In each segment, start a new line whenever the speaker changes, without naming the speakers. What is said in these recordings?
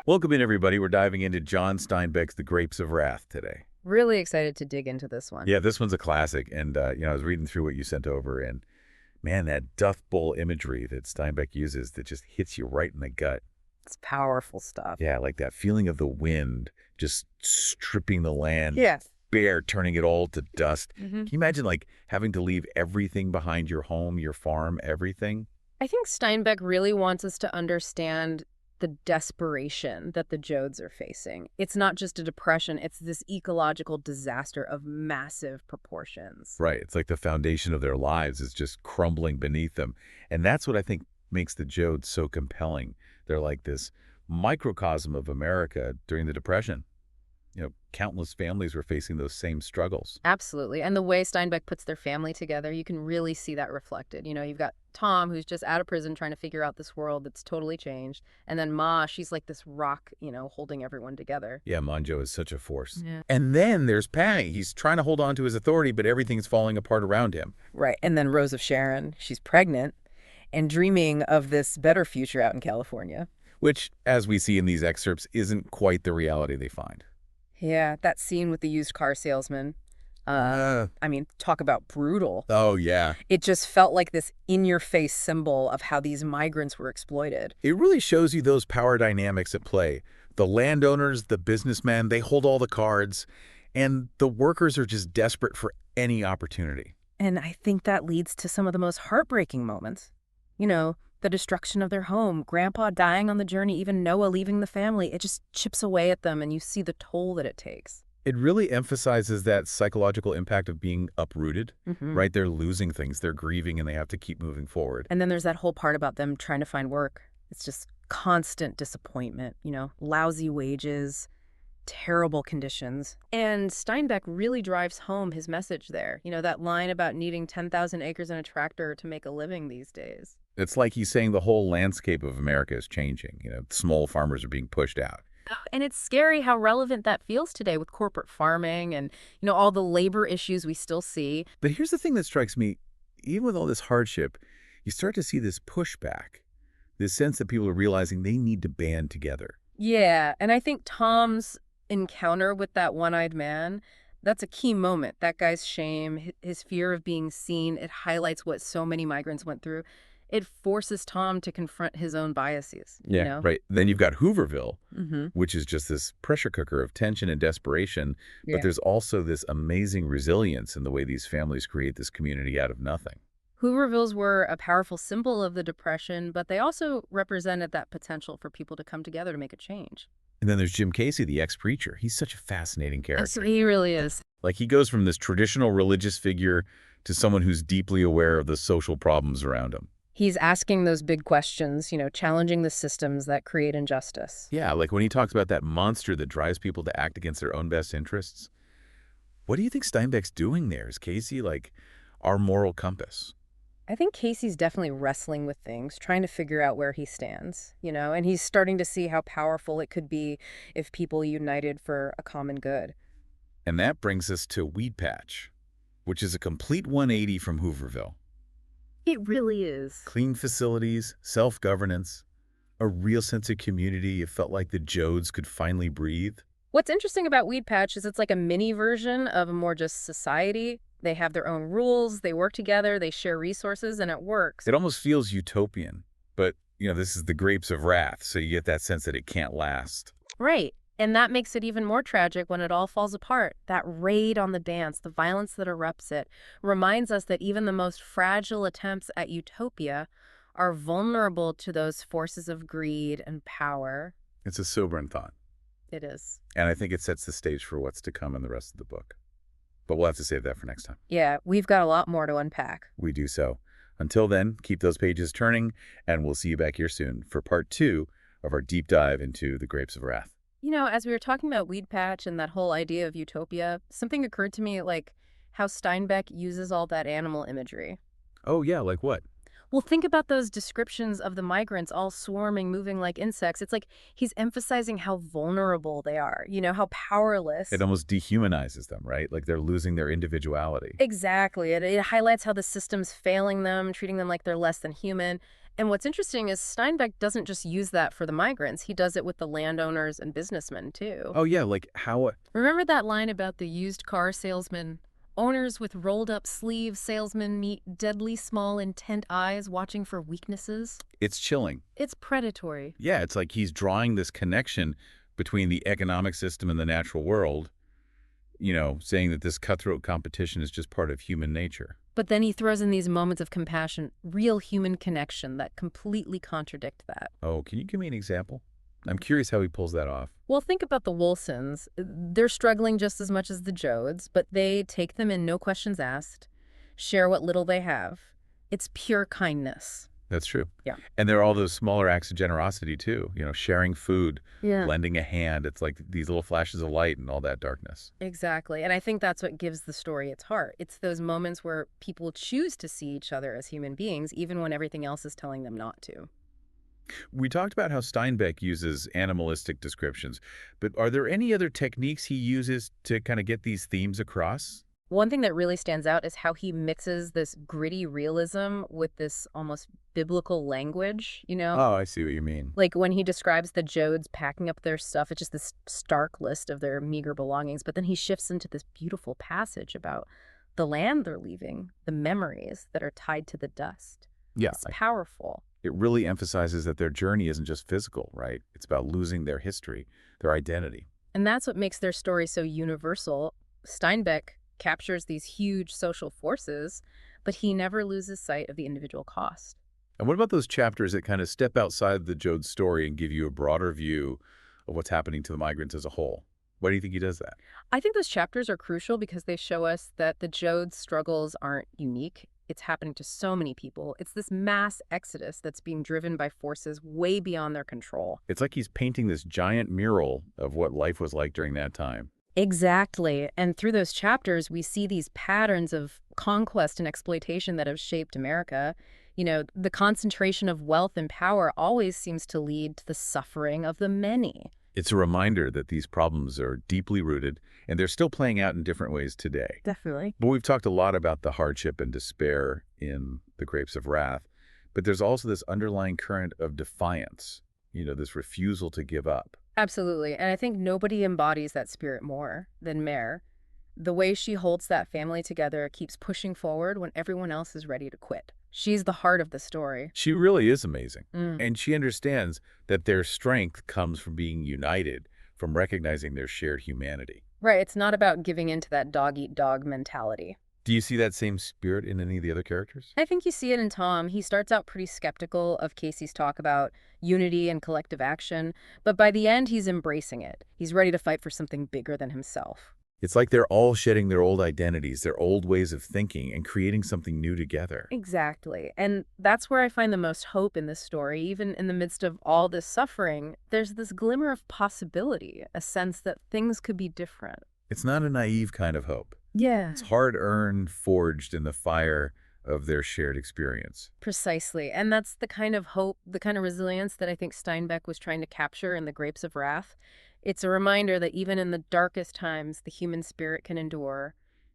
Welcome in, everybody. We're diving into John Steinbeck's The Grapes of Wrath today.
Really excited to dig into this one.
Yeah, this one's a classic. And, I was reading through what you sent over, and man, that Duff Bowl imagery that Steinbeck uses that just hits you right in the gut.
It's powerful stuff.
Yeah, like that feeling of the wind just stripping the land
Yes.
bare, turning it all to dust.
hmm
Can you imagine, like, having to leave everything behind, your home, your farm, everything?
I think Steinbeck really wants us to understand the desperation that the Joads are facing. It's not just a depression, it's this ecological disaster of massive proportions.
Right. It's like the foundation of their lives is just crumbling beneath them. And that's what I think makes the Joads so compelling. They're like this microcosm of America during the Depression. Countless families were facing those same struggles.
Absolutely. And the way Steinbeck puts their family together, you can really see that reflected. You've got Tom, who's just out of prison trying to figure out this world that's totally changed. And then Ma, she's like this rock, holding everyone together.
Yeah, Monjo is such a force.
Yeah.
And then there's Patty. He's trying to hold on to his authority, but everything's falling apart around him.
Right. And then Rose of Sharon, she's pregnant and dreaming of this better future out in California.
Which, as we see in these excerpts, isn't quite the reality they find.
Yeah, that scene with the used car salesman. Talk about brutal.
Oh, yeah.
It just felt like this in-your-face symbol of how these migrants were exploited.
It really shows you those power dynamics at play. The landowners, the businessmen, they hold all the cards, and the workers are just desperate for any opportunity.
And I think that leads to some of the most heartbreaking moments. The destruction of their home, Grandpa dying on the journey, even Noah leaving the family. It just chips away at them, and you see the toll that it takes.
It really emphasizes that psychological impact of being uprooted,
Mm-hmm.
right? They're losing things, they're grieving, and they have to keep moving forward.
And then there's that whole part about them trying to find work. It's just constant disappointment, lousy wages, terrible conditions. And Steinbeck really drives home his message there. That line about needing 10,000 acres and a tractor to make a living these days.
It's like he's saying the whole landscape of America is changing. Small farmers are being pushed out.
And it's scary how relevant that feels today with corporate farming and, all the labor issues we still see.
But here's the thing that strikes me. Even with all this hardship, you start to see this pushback, this sense that people are realizing they need to band together.
Yeah, and I think Tom's encounter with that one-eyed man, that's a key moment. That guy's shame, his fear of being seen, it highlights what so many migrants went through. It forces Tom to confront his own biases.
Right. Then you've got Hooverville,
Mm-hmm.
which is just this pressure cooker of tension and desperation.
Yeah.
But there's also this amazing resilience in the way these families create this community out of nothing.
Hoovervilles were a powerful symbol of the Depression, but they also represented that potential for people to come together to make a change.
And then there's Jim Casey, the ex-preacher. He's such a fascinating character.
So he really is.
Like, he goes from this traditional religious figure to someone who's deeply aware of the social problems around him.
He's asking those big questions, challenging the systems that create injustice.
Yeah, like when he talks about that monster that drives people to act against their own best interests. What do you think Steinbeck's doing there? Is Casey like our moral compass?
I think Casey's definitely wrestling with things, trying to figure out where he stands, and he's starting to see how powerful it could be if people united for a common good.
And that brings us to Weed Patch, which is a complete 180 from Hooverville.
It really is.
Clean facilities, self-governance, a real sense of community. It felt like the Joads could finally breathe.
What's interesting about Weed Patch is it's like a mini version of a more just society. They have their own rules, they work together, they share resources, and it works.
It almost feels utopian, but, this is the Grapes of Wrath, so you get that sense that it can't last.
Right. And that makes it even more tragic when it all falls apart. That raid on the dance, the violence that erupts it, reminds us that even the most fragile attempts at utopia are vulnerable to those forces of greed and power.
It's a sobering thought.
It is.
And I think it sets the stage for what's to come in the rest of the book. But we'll have to save that for next time.
Yeah, we've got a lot more to unpack.
We do so. Until then, keep those pages turning, and we'll see you back here soon for part 2 of our deep dive into the Grapes of Wrath.
As we were talking about Weed Patch and that whole idea of utopia, something occurred to me, like how Steinbeck uses all that animal imagery.
Oh, yeah, like what?
Well, think about those descriptions of the migrants all swarming, moving like insects. It's like he's emphasizing how vulnerable they are, how powerless.
It almost dehumanizes them, right? Like they're losing their individuality.
Exactly. It highlights how the system's failing them, treating them like they're less than human. And what's interesting is Steinbeck doesn't just use that for the migrants. He does it with the landowners and businessmen, too.
Oh, yeah, like how...
Remember that line about the used car salesman? Owners with rolled-up sleeves, salesmen meet deadly small, intent eyes watching for weaknesses.
It's chilling.
It's predatory.
Yeah, it's like he's drawing this connection between the economic system and the natural world, saying that this cutthroat competition is just part of human nature.
But then he throws in these moments of compassion, real human connection that completely contradict that.
Oh, can you give me an example? I'm curious how he pulls that off.
Well, think about the Wolsons. They're struggling just as much as the Joads, but they take them in no questions asked, share what little they have. It's pure kindness.
That's true.
Yeah.
And there are all those smaller acts of generosity, too. Sharing food,
Yeah.
lending a hand. It's like these little flashes of light in all that darkness.
Exactly. And I think that's what gives the story its heart. It's those moments where people choose to see each other as human beings, even when everything else is telling them not to.
We talked about how Steinbeck uses animalistic descriptions, but are there any other techniques he uses to kind of get these themes across?
One thing that really stands out is how he mixes this gritty realism with this almost biblical language.
Oh, I see what you mean.
Like when he describes the Joads packing up their stuff, it's just this stark list of their meager belongings. But then he shifts into this beautiful passage about the land they're leaving, the memories that are tied to the dust.
Yeah,
It's powerful.
it really emphasizes that their journey isn't just physical, right? It's about losing their history, their identity.
And that's what makes their story so universal. Steinbeck captures these huge social forces, but he never loses sight of the individual cost.
And what about those chapters that kind of step outside the Joad story and give you a broader view of what's happening to the migrants as a whole? Why do you think he does that?
I think those chapters are crucial because they show us that the Joad struggles aren't unique. It's happening to so many people. It's this mass exodus that's being driven by forces way beyond their control.
It's like he's painting this giant mural of what life was like during that time.
Exactly. And through those chapters, we see these patterns of conquest and exploitation that have shaped America. The concentration of wealth and power always seems to lead to the suffering of the many.
It's a reminder that these problems are deeply rooted, and they're still playing out in different ways today.
Definitely.
But we've talked a lot about the hardship and despair in The Grapes of Wrath, but there's also this underlying current of defiance, this refusal to give up.
Absolutely. And I think nobody embodies that spirit more than Mare. The way she holds that family together keeps pushing forward when everyone else is ready to quit. She's the heart of the story.
She really is amazing.
Mm.
And she understands that their strength comes from being united, from recognizing their shared humanity.
Right. It's not about giving into that dog-eat-dog mentality.
Do you see that same spirit in any of the other characters?
I think you see it in Tom. He starts out pretty skeptical of Casey's talk about unity and collective action, but by the end, he's embracing it. He's ready to fight for something bigger than himself.
It's like they're all shedding their old identities, their old ways of thinking, and creating something new together.
Exactly. And that's where I find the most hope in this story. Even in the midst of all this suffering, there's this glimmer of possibility, a sense that things could be different.
It's not a naive kind of hope.
Yeah.
It's hard-earned, forged in the fire of their shared experience.
Precisely. And that's the kind of hope, the kind of resilience that I think Steinbeck was trying to capture in The Grapes of Wrath. It's a reminder that even in the darkest times, the human spirit can endure,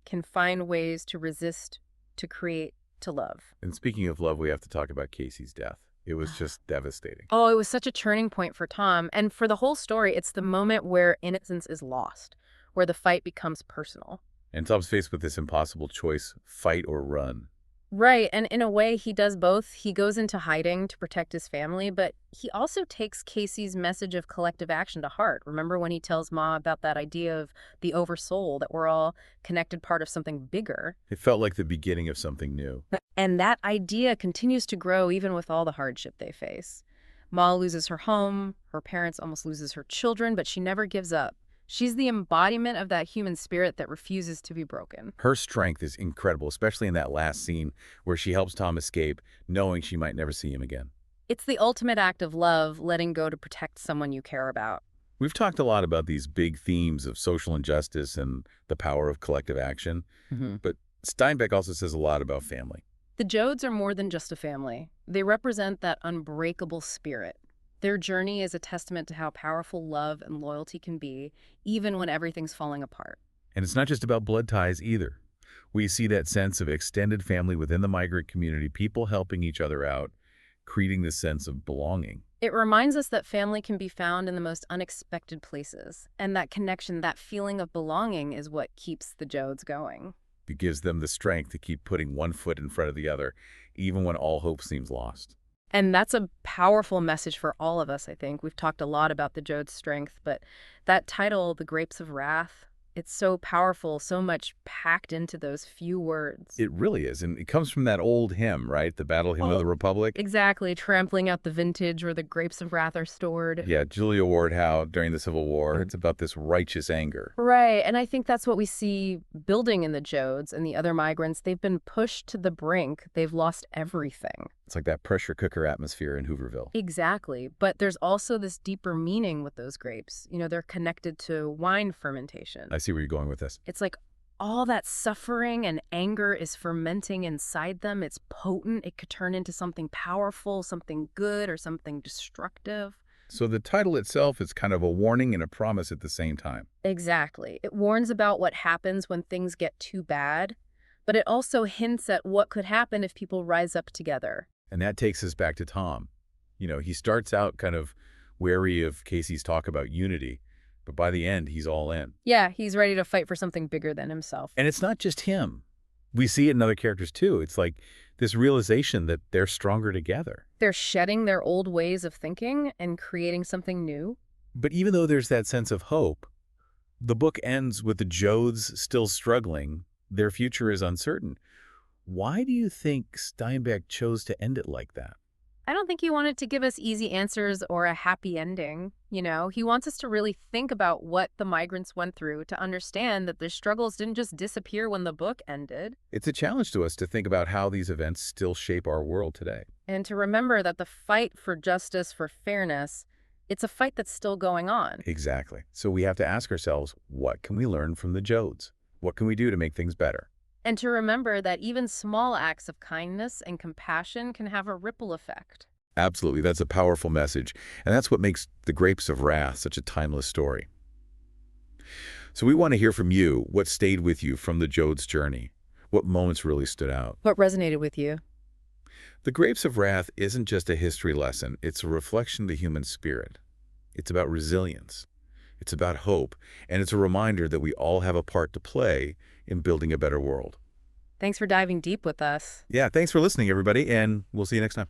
can find ways to resist, to create, to love.
And speaking of love, we have to talk about Casey's death. It was just devastating.
Oh, it was such a turning point for Tom. And for the whole story, it's the moment where innocence is lost, where the fight becomes personal.
And Tom's faced with this impossible choice, fight or run.
Right, and in a way, he does both. He goes into hiding to protect his family, but he also takes Casey's message of collective action to heart. Remember when he tells Ma about that idea of the oversoul, that we're all connected part of something bigger?
It felt like the beginning of something new.
And that idea continues to grow even with all the hardship they face. Ma loses her home, her parents almost loses her children, but she never gives up. She's the embodiment of that human spirit that refuses to be broken.
Her strength is incredible, especially in that last scene where she helps Tom escape, knowing she might never see him again.
It's the ultimate act of love, letting go to protect someone you care about.
We've talked a lot about these big themes of social injustice and the power of collective action, but Steinbeck also says a lot about family.
The Joads are more than just a family. They represent that unbreakable spirit. Their journey is a testament to how powerful love and loyalty can be, even when everything's falling apart.
And it's not just about blood ties either. We see that sense of extended family within the migrant community, people helping each other out, creating this sense of belonging.
It reminds us that family can be found in the most unexpected places, and that connection, that feeling of belonging is what keeps the Joads going.
It gives them the strength to keep putting one foot in front of the other, even when all hope seems lost.
And that's a powerful message for all of us, I think. We've talked a lot about the Joad's strength, but that title, The Grapes of Wrath, it's so powerful, so much packed into those few words.
It really is, and it comes from that old hymn, right? The Battle Hymn of
Oh,
the Republic.
exactly, trampling out the vintage where the grapes of wrath are stored.
Yeah, Julia Ward Howe during the Civil War. It's about this righteous anger.
Right, and I think that's what we see building in the Joads and the other migrants. They've been pushed to the brink. They've lost everything.
It's like that pressure cooker atmosphere in Hooverville.
Exactly, but there's also this deeper meaning with those grapes. They're connected to wine fermentation.
I see where you're going with this.
It's like all that suffering and anger is fermenting inside them. It's potent. It could turn into something powerful, something good, or something destructive.
So the title itself is kind of a warning and a promise at the same time.
Exactly. It warns about what happens when things get too bad, but it also hints at what could happen if people rise up together.
And that takes us back to Tom. He starts out kind of wary of Casey's talk about unity, but by the end, he's all in.
Yeah, he's ready to fight for something bigger than himself.
And it's not just him. We see it in other characters too. It's like this realization that they're stronger together.
They're shedding their old ways of thinking and creating something new.
But even though there's that sense of hope, the book ends with the Joads still struggling. Their future is uncertain. Why do you think Steinbeck chose to end it like that?
I don't think he wanted to give us easy answers or a happy ending. He wants us to really think about what the migrants went through, to understand that their struggles didn't just disappear when the book ended.
It's a challenge to us to think about how these events still shape our world today.
And to remember that the fight for justice, for fairness, it's a fight that's still going on.
Exactly. So we have to ask ourselves, what can we learn from the Joads? What can we do to make things better?
And to remember that even small acts of kindness and compassion can have a ripple effect.
Absolutely. That's a powerful message. And that's what makes The Grapes of Wrath such a timeless story. So we want to hear from you. What stayed with you from the Joad's journey? What moments really stood out?
What resonated with you?
The Grapes of Wrath isn't just a history lesson. It's a reflection of the human spirit. It's about resilience. It's about hope. And it's a reminder that we all have a part to play in building a better world.
Thanks for diving deep with us.
Yeah, thanks for listening, everybody, and we'll see you next time.